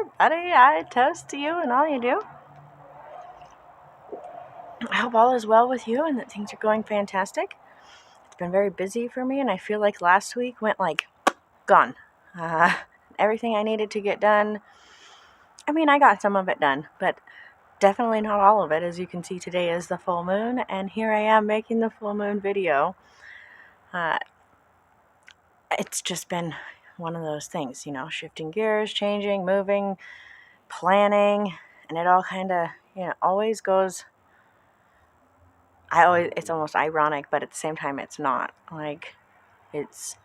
everybody. I toast to you and all you do. I hope all is well with you and that things are going fantastic. It's been very busy for me, and I feel like last week went like gone. Everything I needed to get done. I mean, I got some of it done, but definitely not all of it. As you can see, today is the full moon, and here I am making the full moon video. It's just been one of those things, shifting gears, changing, moving, planning, and it all kind of, always goes. It's almost ironic, but at the same time, it's not. Like, it's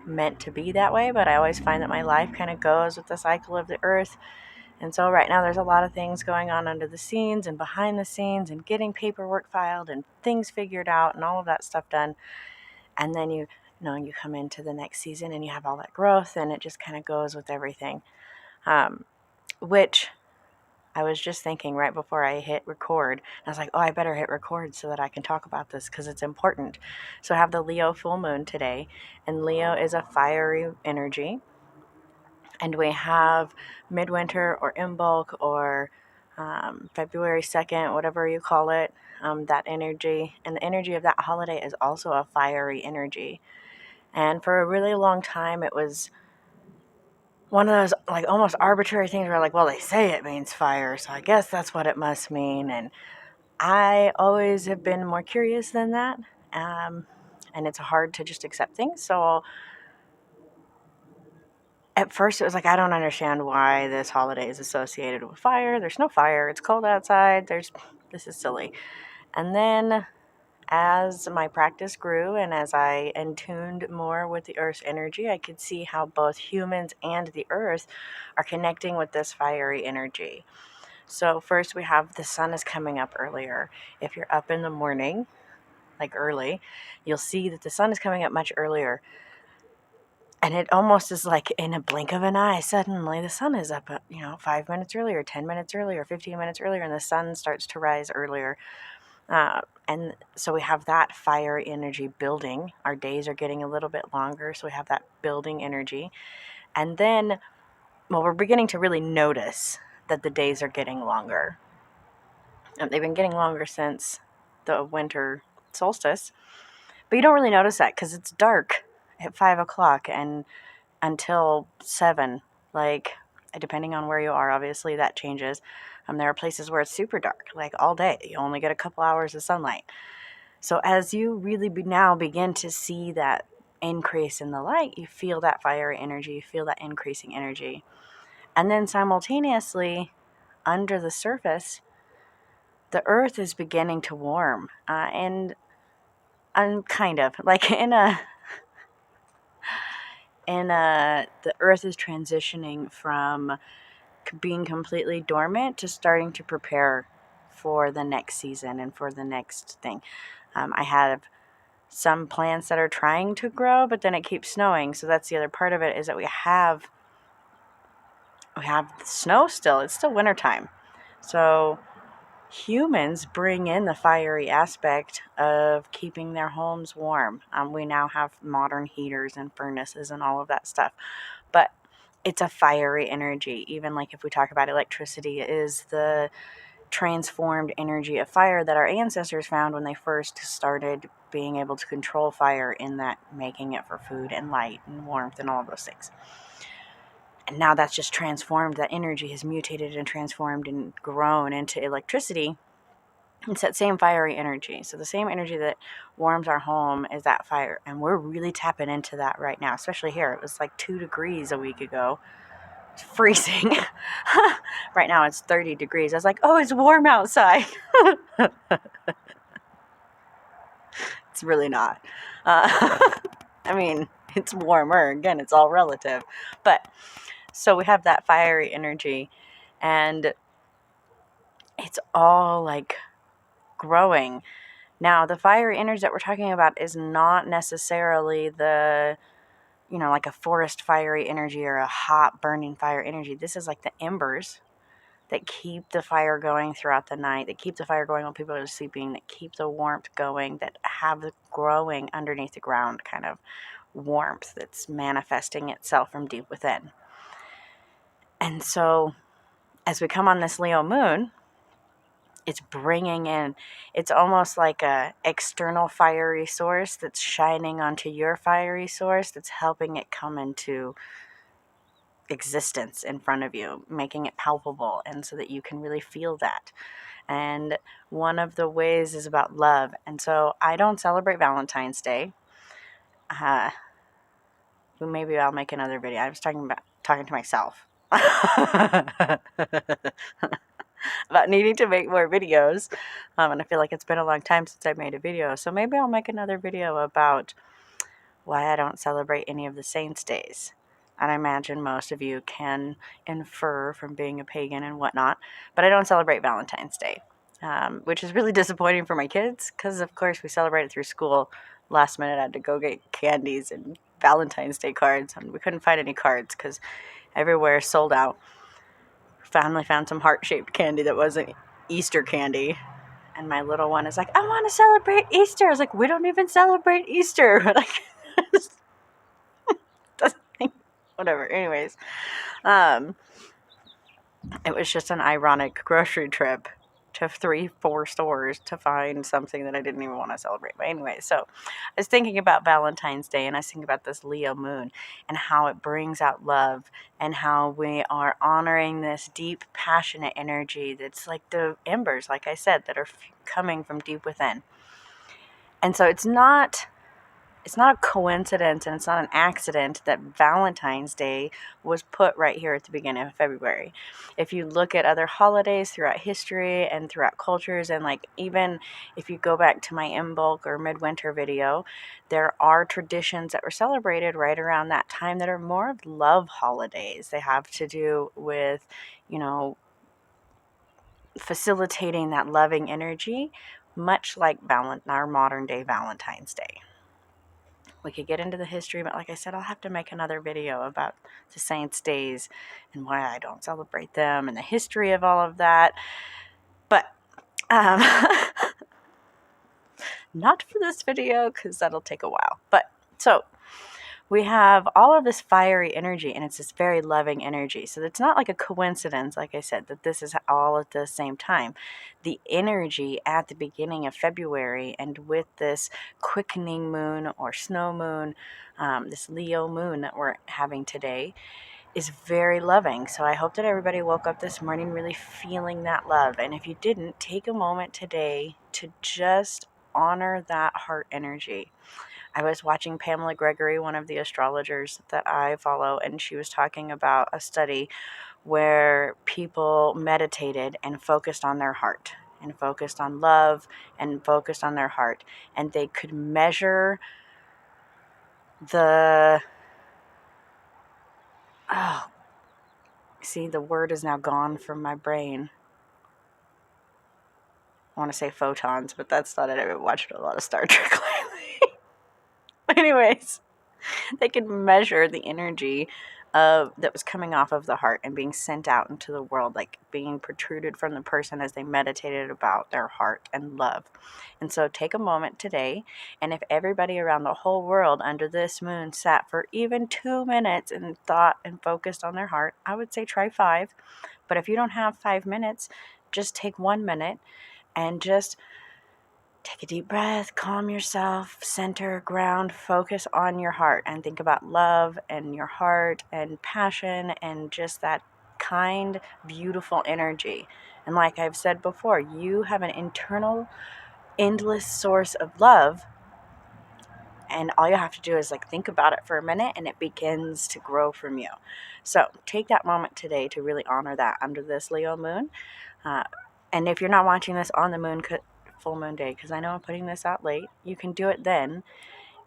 meant to be that way, but I always find that my life kind of goes with the cycle of the earth. And so right now there's a lot of things going on under the scenes and behind the scenes and getting paperwork filed and things figured out and all of that stuff done. And then you come into the next season and you have all that growth, and it just kind of goes with everything. Which I was just thinking right before I hit record. I was like, I better hit record so that I can talk about this because it's important. So I have the Leo full moon today, and Leo is a fiery energy. And we have midwinter or Imbolc or February 2nd, whatever you call it, that energy. And the energy of that holiday is also a fiery energy. And for a really long time, it was one of those like almost arbitrary things where like, well, they say it means fire, so I guess that's what it must mean. And I always have been more curious than that. And it's hard to just accept things. So at first it was like, I don't understand why this holiday is associated with fire. There's no fire. It's cold outside. This is silly. And then as my practice grew and as I attuned more with the earth's energy, I could see how both humans and the earth are connecting with this fiery energy. So first we have the sun is coming up earlier. If you're up in the morning, like early, you'll see that the sun is coming up much earlier. And it almost is like in a blink of an eye, suddenly the sun is up, 5 minutes earlier, 10 minutes earlier, 15 minutes earlier, and the sun starts to rise earlier. And so we have that fire energy building. Our days are getting a little bit longer, so we have that building energy. And then, we're beginning to really notice that the days are getting longer. They've been getting longer since the winter solstice, but you don't really notice that because it's dark at 5 o'clock and until 7, like, depending on where you are, obviously that changes. There are places where it's super dark, like all day. You only get a couple hours of sunlight. So as you really now begin to see that increase in the light, you feel that fiery energy, you feel that increasing energy. And then simultaneously, under the surface, the earth is beginning to warm. And kind of, like the earth is transitioning from being completely dormant to starting to prepare for the next season and for the next thing. I have some plants that are trying to grow, but then it keeps snowing. So that's the other part of it, is that we have snow still. It's still wintertime. So humans bring in the fiery aspect of keeping their homes warm. We now have modern heaters and furnaces and all of that stuff. But it's a fiery energy. Even like if we talk about electricity, it is the transformed energy of fire that our ancestors found when they first started being able to control fire, in that making it for food and light and warmth and all of those things. And now that's just transformed. That energy has mutated and transformed and grown into electricity. It's that same fiery energy. So the same energy that warms our home is that fire. And we're really tapping into that right now, especially here. It was like 2 degrees a week ago. It's freezing. Right now it's 30 degrees. I was like, oh, it's warm outside. It's really not. I mean, it's warmer. Again, it's all relative. But so we have that fiery energy, and it's all like growing. Now, the fiery energy that we're talking about is not necessarily the, like a forest fiery energy or a hot burning fire energy. This is like the embers that keep the fire going throughout the night, that keep the fire going when people are sleeping, that keep the warmth going, that have the growing underneath the ground kind of warmth that's manifesting itself from deep within. And so as we come on this Leo moon, it's bringing in, it's almost like a external fiery source that's shining onto your fiery source, that's helping it come into existence in front of you, making it palpable, and so that you can really feel that. And one of the ways is about love. And so I don't celebrate Valentine's Day. Maybe I'll make another video. I was talking to myself about needing to make more videos. And I feel like it's been a long time since I made a video. So maybe I'll make another video about why I don't celebrate any of the saints' days. And I imagine most of you can infer from being a pagan and whatnot. But I don't celebrate Valentine's Day, which is really disappointing for my kids because, of course, we celebrate it through school. Last minute, I had to go get candies and Valentine's Day cards, and we couldn't find any cards because everywhere sold out. Finally found some heart-shaped candy that wasn't Easter candy. And my little one is like, I want to celebrate Easter. I was like, we don't even celebrate Easter. Like, whatever. Anyways, it was just an ironic grocery trip to 3-4 stores to find something that I didn't even want to celebrate. But anyway, so I was thinking about Valentine's Day, and I was thinking about this Leo moon and how it brings out love and how we are honoring this deep, passionate energy that's like the embers, like I said, that are coming from deep within. And so it's not a coincidence and it's not an accident that Valentine's Day was put right here at the beginning of February. If you look at other holidays throughout history and throughout cultures, and like even if you go back to my in-bulk or midwinter video, there are traditions that were celebrated right around that time that are more of love holidays. They have to do with, facilitating that loving energy, much like our modern day Valentine's Day. We could get into the history, but like I said, I'll have to make another video about the saints' days and why I don't celebrate them and the history of all of that. But not for this video because that'll take a while. But so we have all of this fiery energy, and it's this very loving energy. So it's not like a coincidence, like I said, that this is all at the same time. The energy at the beginning of February, and with this quickening moon or snow moon, this Leo moon that we're having today, is very loving. So I hope that everybody woke up this morning really feeling that love. And if you didn't, take a moment today to just honor that heart energy. I was watching Pamela Gregory, one of the astrologers that I follow, and she was talking about a study where people meditated and focused on their heart and focused on love and focused on their heart. And they could measure the word is now gone from my brain. I want to say photons, but that's not it. I've been watching a lot of Star Trek lately. Anyways, they could measure the energy that was coming off of the heart and being sent out into the world, like being protruded from the person as they meditated about their heart and love. And so take a moment today, and if everybody around the whole world under this moon sat for even 2 minutes and thought and focused on their heart, I would say try 5. But if you don't have 5 minutes, just take 1 minute and just take a deep breath, calm yourself, center, ground, focus on your heart, and think about love and your heart and passion and just that kind, beautiful energy. And like I've said before, you have an internal, endless source of love, and all you have to do is think about it for a minute, and it begins to grow from you. So take that moment today to really honor that under this Leo moon. And if you're not watching this on the full moon day, because I know I'm putting this out late, you can do it then.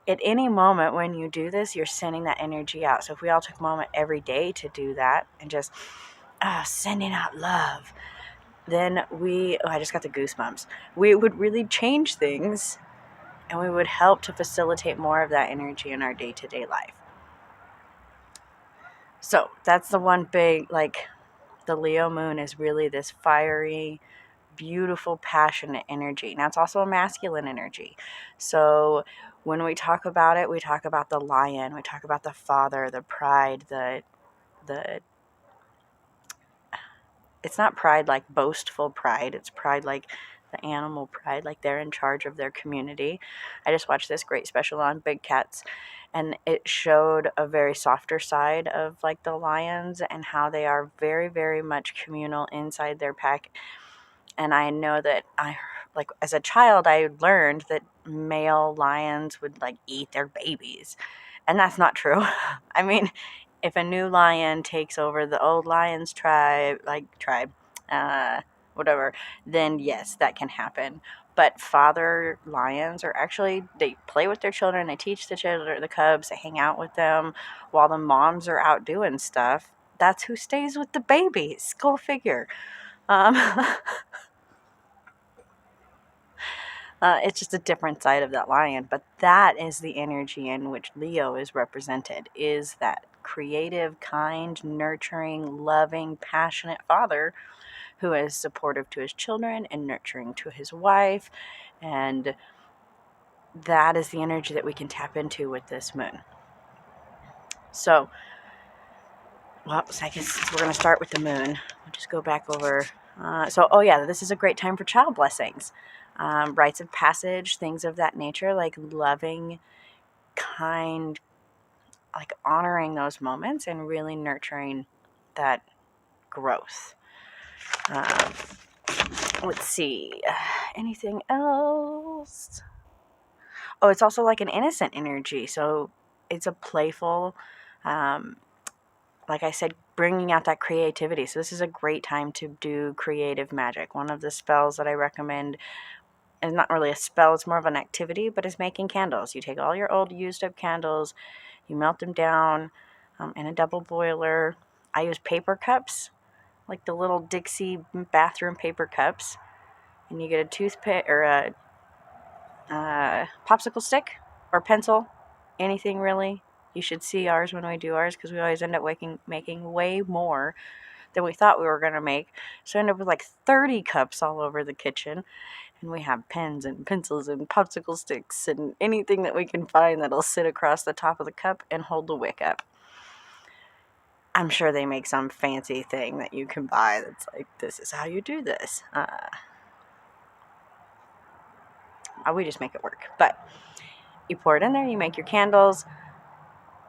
At any moment when you do this, you're sending that energy out. So if we all took a moment every day to do that and just sending out love, then I just got the goosebumps. We would really change things, and we would help to facilitate more of that energy in our day-to-day life. So that's the one big, the Leo moon is really this fiery, beautiful, passionate energy. Now, it's also a masculine energy. So when we talk about it, we talk about the lion, we talk about the father, the pride, the it's not pride like boastful pride. It's pride like the animal pride, like they're in charge of their community. I just watched this great special on big cats, and it showed a very softer side of like the lions and how they are very, very much communal inside their pack. And I know that like as a child, I learned that male lions would like eat their babies, and that's not true. I mean, if a new lion takes over the old lion's tribe, uh, whatever, then yes, that can happen. But father lions are actually, they play with their children, they teach the children, the cubs, they hang out with them while the moms are out doing stuff. That's who stays with the babies. Go figure. Um, it's just a different side of that lion, but that is the energy in which Leo is represented, is that creative, kind, nurturing, loving, passionate father who is supportive to his children and nurturing to his wife. And that is the energy that we can tap into with this moon. So, well, I guess we're going to start with the moon. We'll just go back over. This is a great time for child blessings, rites of passage, things of that nature, like loving, kind, like honoring those moments and really nurturing that growth. Um, let's see. Anything else? Oh, it's also like an innocent energy. So it's a playful, like I said, bringing out that creativity. So this is a great time to do creative magic. One of the spells that I recommend is not really a spell, it's more of an activity, but it's making candles. You take all your old used up candles, you melt them down in a double boiler. I use paper cups, like the little Dixie bathroom paper cups. And you get a toothpick or a popsicle stick or pencil, anything really. You should see ours when we do ours because we always end up making way more than we thought we were going to make. So I end up with like 30 cups all over the kitchen. And we have pens and pencils and popsicle sticks and anything that we can find that'll sit across the top of the cup and hold the wick up. I'm sure they make some fancy thing that you can buy that's like, this is how you do this. We just make it work. But you pour it in there, you make your candles.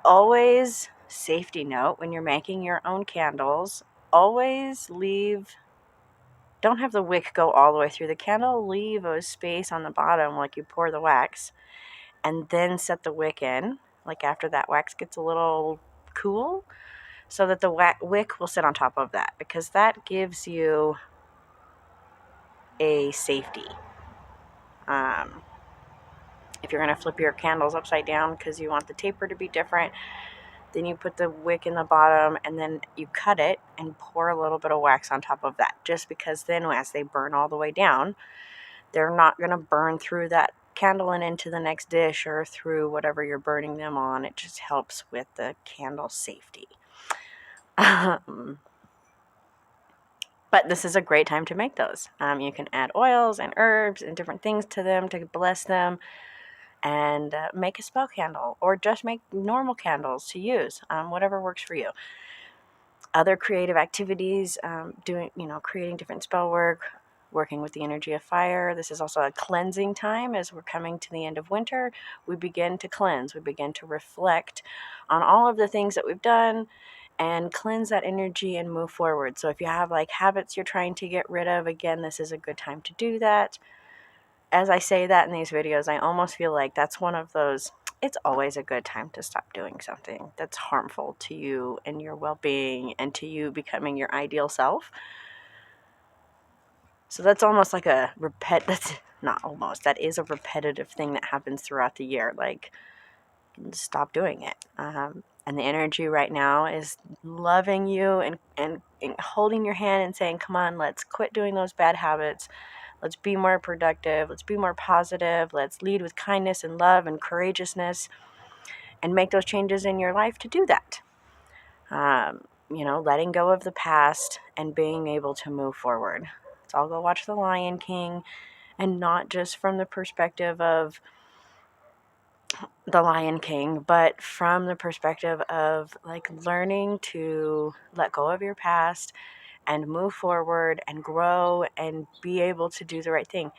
Always, safety note, when you're making your own candles, always don't have the wick go all the way through the candle. Leave a space on the bottom like you pour the wax, and then set the wick in, like after that wax gets a little cool, so that the wick will sit on top of that, because that gives you a safety. If you're going to flip your candles upside down because you want the taper to be different, then you put the wick in the bottom and then you cut it and pour a little bit of wax on top of that, just because then as they burn all the way down, they're not going to burn through that candle and into the next dish or through whatever you're burning them on. It just helps with the candle safety. But this is a great time to make those. You can add oils and herbs and different things to them to bless them, and make a spell candle, or just make normal candles to use, whatever works for you. Other creative activities, creating different spell work, working with the energy of fire. This is also a cleansing time. As we're coming to the end of winter, we begin to cleanse. We begin to reflect on all of the things that we've done and cleanse that energy and move forward. So if you have like habits you're trying to get rid of, again, this is a good time to do that. As I say that in these videos, I almost feel like that's one of those, it's always a good time to stop doing something that's harmful to you and your well-being and to you becoming your ideal self. So that's almost like that is a repetitive thing that happens throughout the year. Like, stop doing it. And the energy right now is loving you and holding your hand and saying, come on, let's quit doing those bad habits. Let's be more productive. Let's be more positive. Let's lead with kindness and love and courageousness and make those changes in your life to do that. Letting go of the past and being able to move forward. Let's all go watch The Lion King, and not just from the perspective of The Lion King, but from the perspective of like learning to let go of your past and move forward and grow and be able to do the right thing.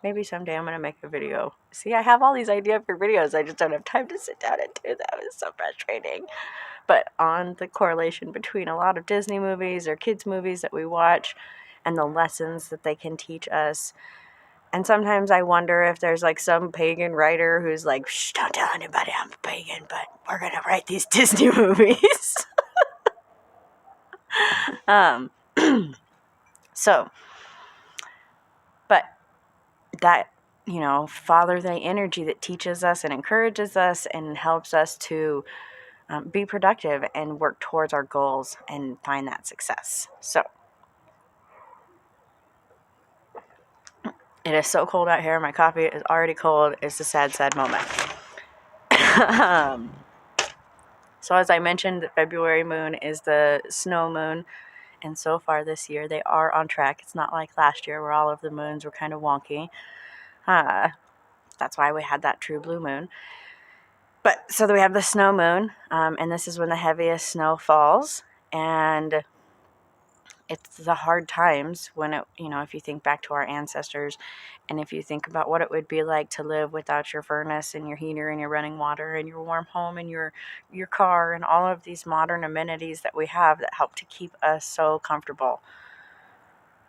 Maybe someday I'm going to make a video. See, I have all these ideas for videos. I just don't have time to sit down and do them. It's so frustrating. But on the correlation between a lot of Disney movies or kids' movies that we watch and the lessons that they can teach us. And sometimes I wonder if there's like some pagan writer who's like, shh, don't tell anybody I'm a pagan, but we're going to write these Disney movies. So, but that, father the energy that teaches us and encourages us and helps us to be productive and work towards our goals and find that success. So, it is so cold out here. My coffee is already cold. It's a sad, sad moment. So as I mentioned, the February moon is the snow moon. And so far this year, they are on track. It's not like last year where all of the moons were kind of wonky. That's why we had that true blue moon. But so we have the snow moon, and this is when the heaviest snow falls. And it's the hard times when if you think back to our ancestors, and if you think about what it would be like to live without your furnace and your heater and your running water and your warm home and your car and all of these modern amenities that we have that help to keep us so comfortable.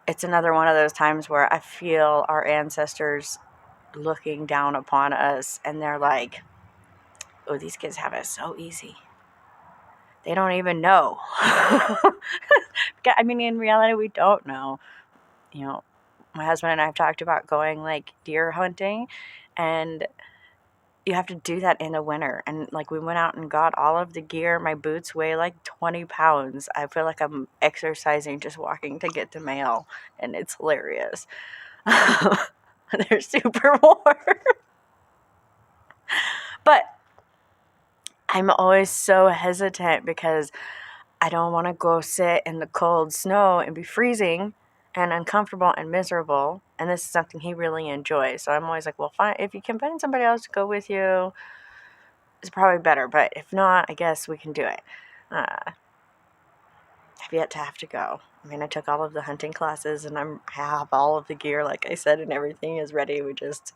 It's another one of those times where I feel our ancestors looking down upon us, and they're like, oh, these kids have it so easy. They don't even know. I mean, in reality, we don't know. My husband and I have talked about going like deer hunting, and you have to do that in the winter. And like we went out and got all of the gear. My boots weigh like 20 pounds. I feel like I'm exercising just walking to get the mail, and it's hilarious. They're super warm. But I'm always so hesitant because I don't want to go sit in the cold snow and be freezing and uncomfortable and miserable. And this is something he really enjoys. So I'm always like, well, fine. If you can find somebody else to go with you, it's probably better. But if not, I guess we can do it. I've yet to have to go. I mean, I took all of the hunting classes, and I have all of the gear, like I said, and everything is ready. We just,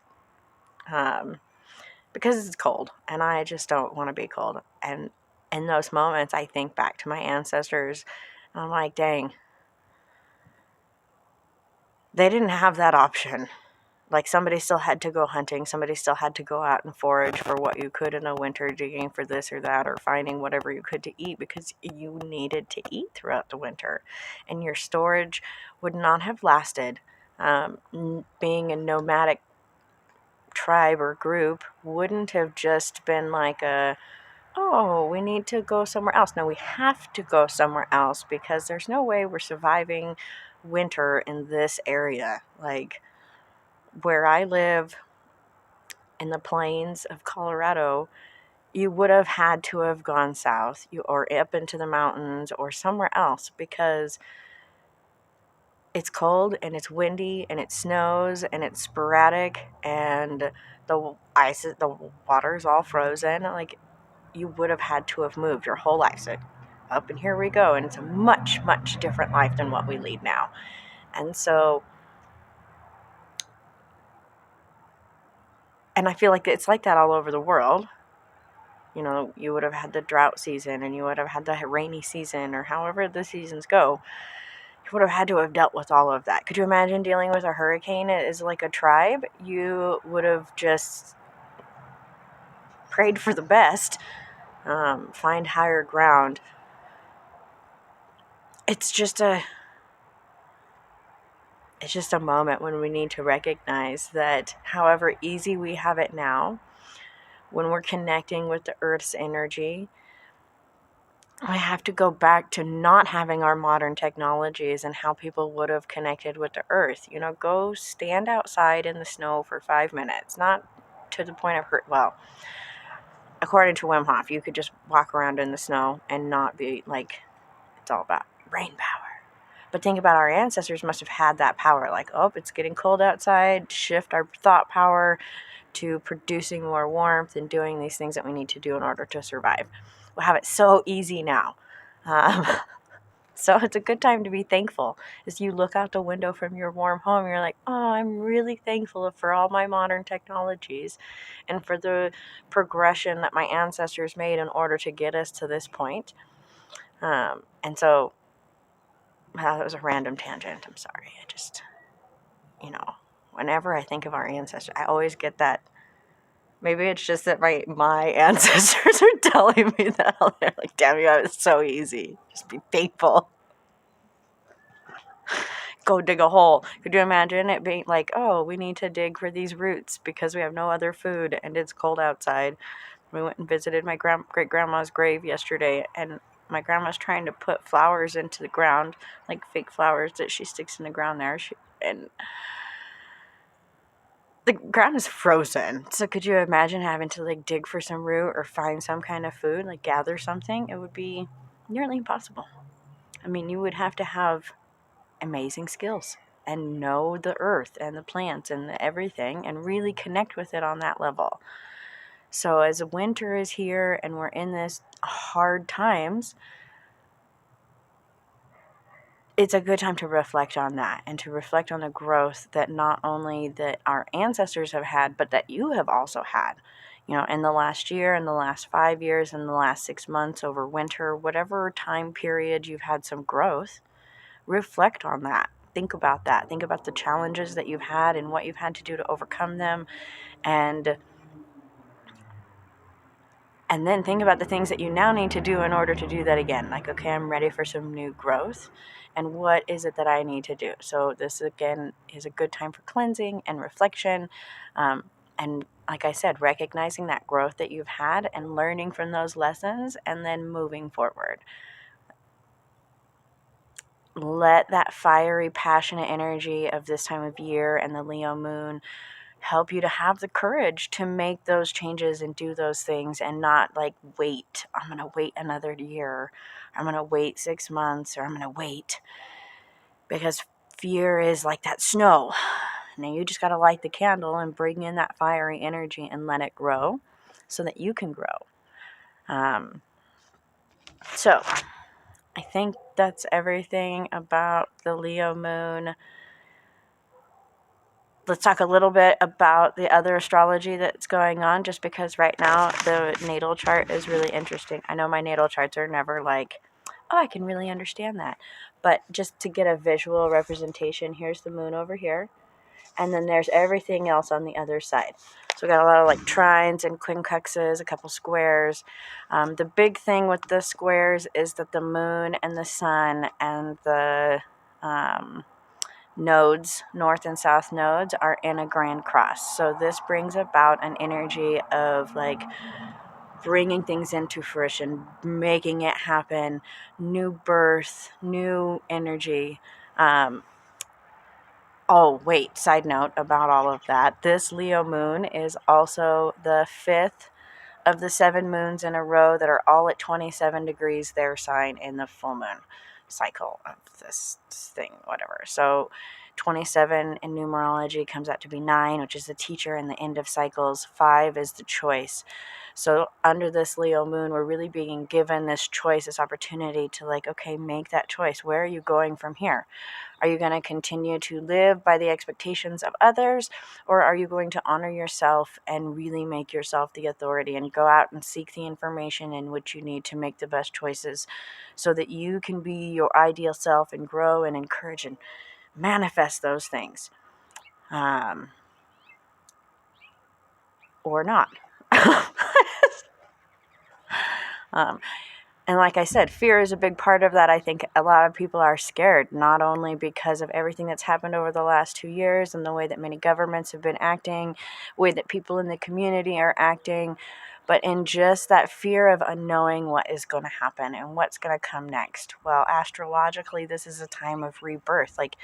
because it's cold, and I just don't want to be cold. And in those moments, I think back to my ancestors, and I'm like, dang, they didn't have that option. Like, somebody still had to go hunting. Somebody still had to go out and forage for what you could in the winter, digging for this or that, or finding whatever you could to eat, because you needed to eat throughout the winter. And your storage would not have lasted. Being a nomadic tribe or group wouldn't have just been like we need to go somewhere else. No, we have to go somewhere else because there's no way we're surviving winter in this area. Like, where I live in the plains of Colorado, you would have had to have gone south or up into the mountains or somewhere else, because it's cold and it's windy and it snows and it's sporadic and the water is all frozen. Like, you would have had to have moved your whole life. So up and here we go, and it's a much, much different life than what we lead now. And so, and I feel like it's like that all over the world. You would have had the drought season, and you would have had the rainy season, or however the seasons go. You would have had to have dealt with all of that. Could you imagine dealing with a hurricane as like a tribe? You would have just prayed for the best, find higher ground. It's just a moment when we need to recognize that however easy we have it now, when we're connecting with the Earth's energy, I have to go back to not having our modern technologies and how people would have connected with the Earth. Go stand outside in the snow for 5 minutes. Not to the point of hurt. Well, according to Wim Hof, you could just walk around in the snow and not be like, it's all about brain power. But think about, our ancestors must have had that power. Like, it's getting cold outside. Shift our thought power to producing more warmth and doing these things that we need to do in order to survive. We have it so easy now. Um, so it's a good time to be thankful. As you look out the window from your warm home, you're like, oh, I'm really thankful for all my modern technologies and for the progression that my ancestors made in order to get us to this point. And so, that was a random tangent. I'm sorry. I just, whenever I think of our ancestors, I always get that. Maybe it's just that my ancestors are telling me that. They're like, damn you, it's so easy. Just be thankful. Go dig a hole. Could you imagine it being like, oh, we need to dig for these roots because we have no other food and it's cold outside. We went and visited my great-grandma's grave yesterday, and my grandma's trying to put flowers into the ground, like fake flowers that she sticks in the ground there. And the ground is frozen. So could you imagine having to like dig for some root or find some kind of food, like gather something? It would be nearly impossible. I mean, you would have to have amazing skills and know the earth and the plants and everything and really connect with it on that level. So as winter is here and we're in this hard times, it's a good time to reflect on that and to reflect on the growth that not only that our ancestors have had, but that you have also had, in the last year, in the last 5 years, in the last 6 months, over winter, whatever time period you've had some growth. Reflect on that. Think about that. Think about the challenges that you've had and what you've had to do to overcome them. And then think about the things that you now need to do in order to do that again. Like, okay, I'm ready for some new growth. And what is it that I need to do? So this, again, is a good time for cleansing and reflection. And like I said, recognizing that growth that you've had and learning from those lessons and then moving forward. Let that fiery, passionate energy of this time of year and the Leo moon help you to have the courage to make those changes and do those things and not like wait. I'm going to wait another year. I'm going to wait 6 months, or I'm going to wait. Because fear is like that snow. Now you just got to light the candle and bring in that fiery energy and let it grow so that you can grow. So I think that's everything about the Leo moon. Let's talk a little bit about the other astrology that's going on, just because right now the natal chart is really interesting. I know my natal charts are never like, oh, I can really understand that. But just to get a visual representation, here's the moon over here. And then there's everything else on the other side. So we got a lot of like trines and quincunxes, a couple squares. The big thing with the squares is that the moon and the sun and the nodes, north and south nodes, are in a grand cross. So this brings about an energy of like bringing things into fruition, making it happen, new birth, new energy. Oh, wait, side note about all of that. This Leo moon is also the 5th of the 7 moons in a row that are all at 27 degrees their sign in the full moon cycle of this thing, whatever. So 27 in numerology comes out to be 9, which is the teacher and the end of cycles. 5 is the choice. So under this Leo moon, we're really being given this choice, this opportunity to like, okay, make that choice. Where are you going from here? Are you going to continue to live by the expectations of others, or are you going to honor yourself and really make yourself the authority and go out and seek the information in which you need to make the best choices so that you can be your ideal self and grow and encourage and manifest those things? Or not. And like I said, fear is a big part of that. I think a lot of people are scared, not only because of everything that's happened over the last 2 years and the way that many governments have been acting, the way that people in the community are acting, but in just that fear of unknowing what is going to happen and what's going to come next. Well, astrologically, this is a time of rebirth. Like,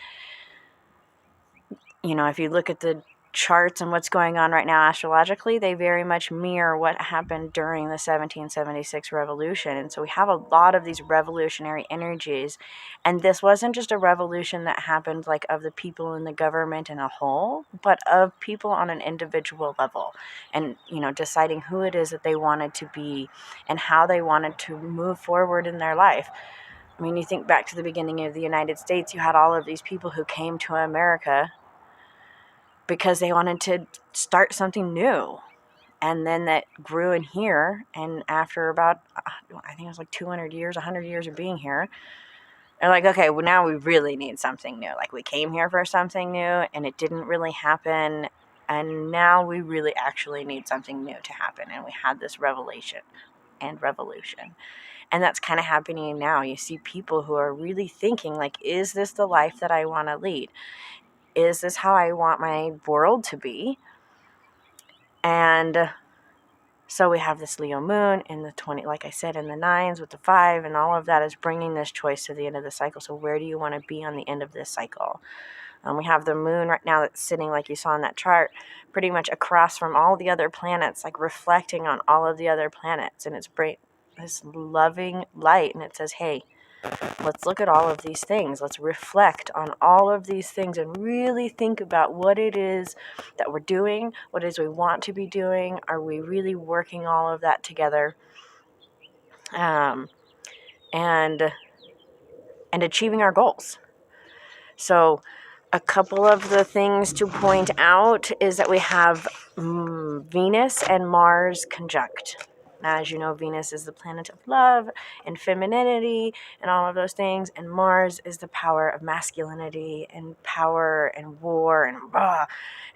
if you look at the charts and what's going on right now astrologically, they very much mirror what happened during the 1776 revolution. And so we have a lot of these revolutionary energies. And this wasn't just a revolution that happened like of the people in the government in a whole, but of people on an individual level, and, you know, deciding who it is that they wanted to be and how they wanted to move forward in their life. I mean, you think back to the beginning of the United States, you had all of these people who came to America because they wanted to start something new. And then that grew in here. And after about, I think it was like 200 years, 100 years of being here, they're like, okay, well, now we really need something new. Like, we came here for something new and it didn't really happen. And now we really actually need something new to happen. And we had this revelation and revolution. And that's kind of happening now. You see people who are really thinking, like, is this the life that I want to lead? Is this how I want my world to be? And so we have this Leo moon in the 20, like I said, in the 9s with the 5, and all of that is bringing this choice to the end of the cycle. So where do you want to be on the end of this cycle? We have the moon right now that's sitting, like you saw in that chart, pretty much across from all the other planets, like reflecting on all of the other planets. And it's this loving light, and it says, hey, let's look at all of these things. Let's reflect on all of these things and really think about what it is that we're doing, what it is we want to be doing. Are we really working all of that together? And achieving our goals. So a couple of the things to point out is that we have Venus and Mars conjunct. Now, as you know, Venus is the planet of love and femininity and all of those things, and Mars is the power of masculinity and power and war and blah.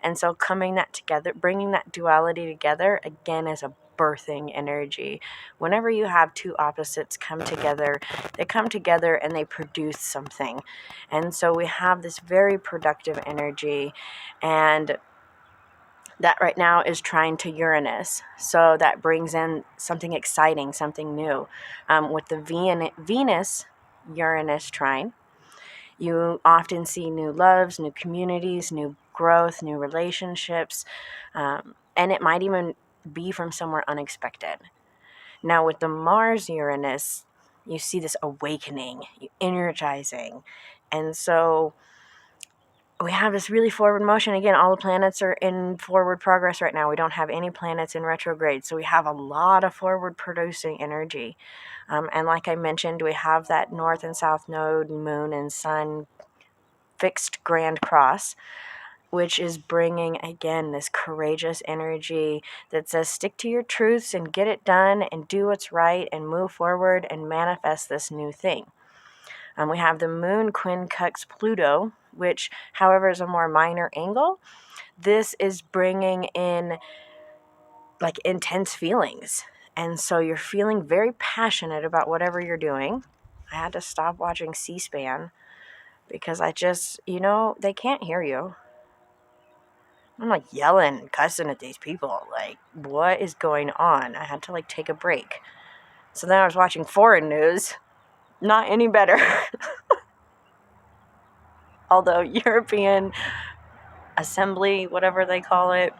And so coming that together, bringing that duality together, again, is a birthing energy. Whenever you have two opposites come together, they come together and they produce something. And so we have this very productive energy, and that right now is trine to Uranus. So that brings in something exciting, something new. With the Venus-Uranus trine, you often see new loves, new communities, new growth, new relationships, and it might even be from somewhere unexpected. Now with the Mars-Uranus, you see this awakening, energizing, and so we have this really forward motion. Again, all the planets are in forward progress right now. We don't have any planets in retrograde. So we have a lot of forward producing energy. And like I mentioned, we have that north and south node, moon and sun fixed grand cross, which is bringing, again, this courageous energy that says stick to your truths and get it done and do what's right and move forward and manifest this new thing. We have the moon quincux Pluto, which, however, is a more minor angle. This is bringing in like intense feelings. And so you're feeling very passionate about whatever you're doing. I had to stop watching C-SPAN because I just, they can't hear you. I'm like yelling and cussing at these people. Like, what is going on? I had to like take a break. So then I was watching foreign news. Not any better. Although European Assembly, whatever they call it,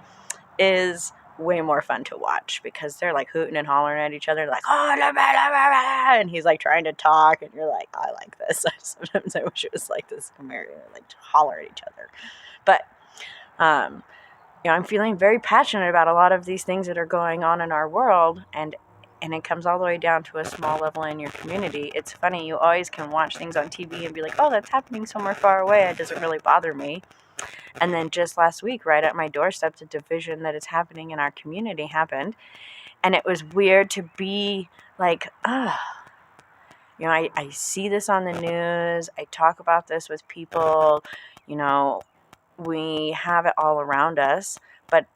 is way more fun to watch because they're like hooting and hollering at each other, like, oh, blah, blah, blah, blah, and he's like trying to talk, and you're like, I like this. Sometimes I wish it was like this American, like to holler at each other. But, I'm feeling very passionate about a lot of these things that are going on in our world, and it comes all the way down to a small level in your community. It's funny, you always can watch things on TV and be like, oh, that's happening somewhere far away. It doesn't really bother me. And then just last week, right at my doorstep, the division that is happening in our community happened. And it was weird to be like, I see this on the news. I talk about this with people. We have it all around us. But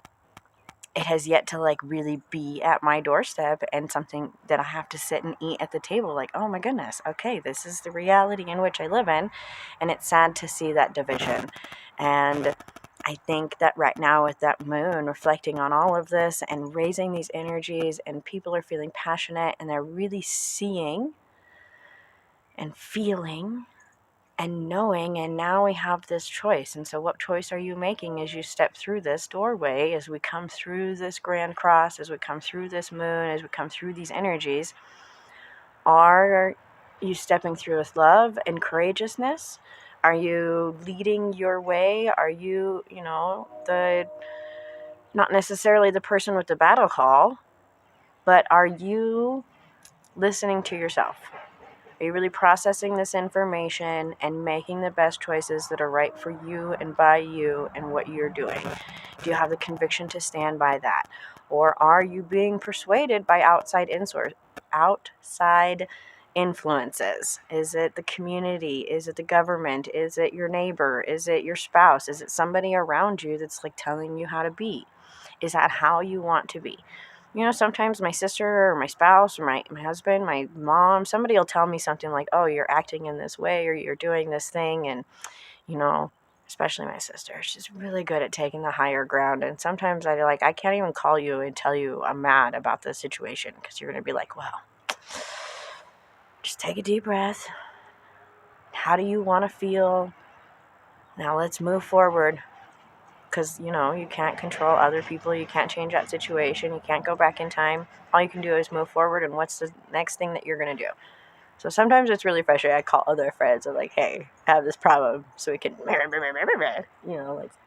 it has yet to like really be at my doorstep and something that I have to sit and eat at the table. Like, oh my goodness, okay, this is the reality in which I live in. And it's sad to see that division. And I think that right now with that moon reflecting on all of this and raising these energies, and people are feeling passionate and they're really seeing and feeling and knowing, and now we have this choice. And so what choice are you making as you step through this doorway, as we come through this grand cross, as we come through this moon, as we come through these energies? Are you stepping through with love and courageousness? Are you leading your way? Are you, not necessarily the person with the battle call, but are you listening to yourself? Are you really processing this information and making the best choices that are right for you and by you and what you're doing? Do you have the conviction to stand by that? Or are you being persuaded by outside influences? Is it the community? Is it the government? Is it your neighbor? Is it your spouse? Is it somebody around you that's like telling you how to be? Is that how you want to be? Sometimes my sister or my spouse or my husband, my mom, somebody will tell me something like, oh, you're acting in this way or you're doing this thing. And, especially my sister, she's really good at taking the higher ground. And sometimes I can't even call you and tell you I'm mad about the situation because you're going to be like, well, just take a deep breath. How do you want to feel? Now let's move forward. Because, you can't control other people. You can't change that situation. You can't go back in time. All you can do is move forward, and what's the next thing that you're going to do? So sometimes it's really frustrating. I call other friends. I'm like, hey, I have this problem, so we can,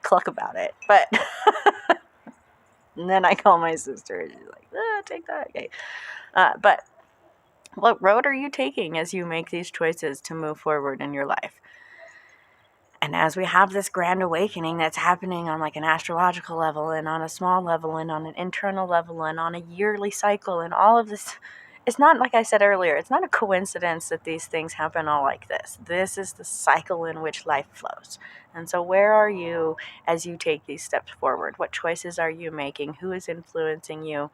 cluck about it. But, and then I call my sister, and she's like, take that. Okay. But what road are you taking as you make these choices to move forward in your life? And as we have this grand awakening that's happening on like an astrological level and on a small level and on an internal level and on a yearly cycle and all of this, it's not, like I said earlier, it's not a coincidence that these things happen all like this. This is the cycle in which life flows. And so where are you as you take these steps forward? What choices are you making? Who is influencing you?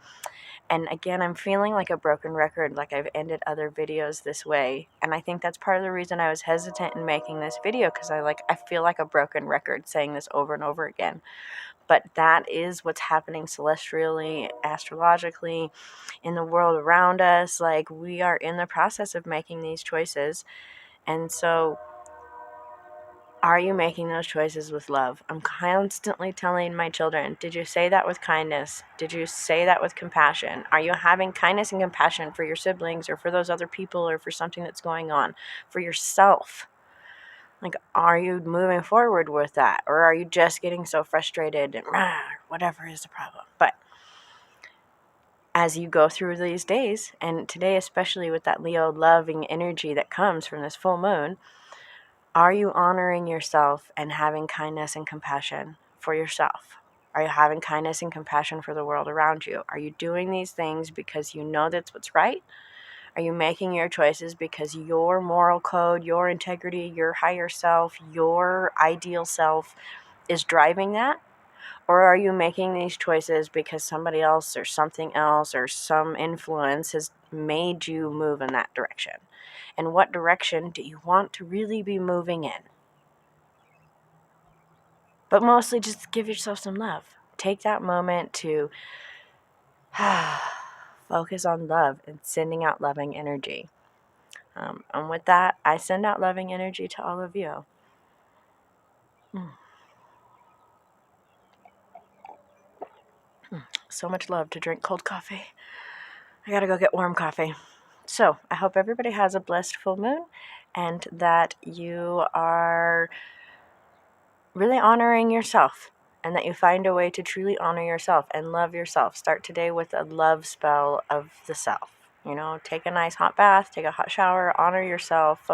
And again, I'm feeling like a broken record, like I've ended other videos this way. And I think that's part of the reason I was hesitant in making this video, because I feel like a broken record saying this over and over again. But that is what's happening celestially, astrologically, in the world around us. Like, we are in the process of making these choices. And so, are you making those choices with love? I'm constantly telling my children, did you say that with kindness? Did you say that with compassion? Are you having kindness and compassion for your siblings or for those other people or for something that's going on, for yourself? Like, are you moving forward with that? Or are you just getting so frustrated and whatever is the problem? But as you go through these days, and today especially with that Leo loving energy that comes from this full moon, are you honoring yourself and having kindness and compassion for yourself? Are you having kindness and compassion for the world around you? Are you doing these things because you know that's what's right? Are you making your choices because your moral code, your integrity, your higher self, your ideal self is driving that? Or are you making these choices because somebody else or something else or some influence has made you move in that direction? And what direction do you want to really be moving in? But mostly just give yourself some love. Take that moment to focus on love and sending out loving energy. And with that, I send out loving energy to all of you. So much love to drink cold coffee. I gotta go get warm coffee. So I hope everybody has a blessed full moon and that you are really honoring yourself and that you find a way to truly honor yourself and love yourself. Start today with a love spell of the self. Take a nice hot bath, take a hot shower, honor yourself.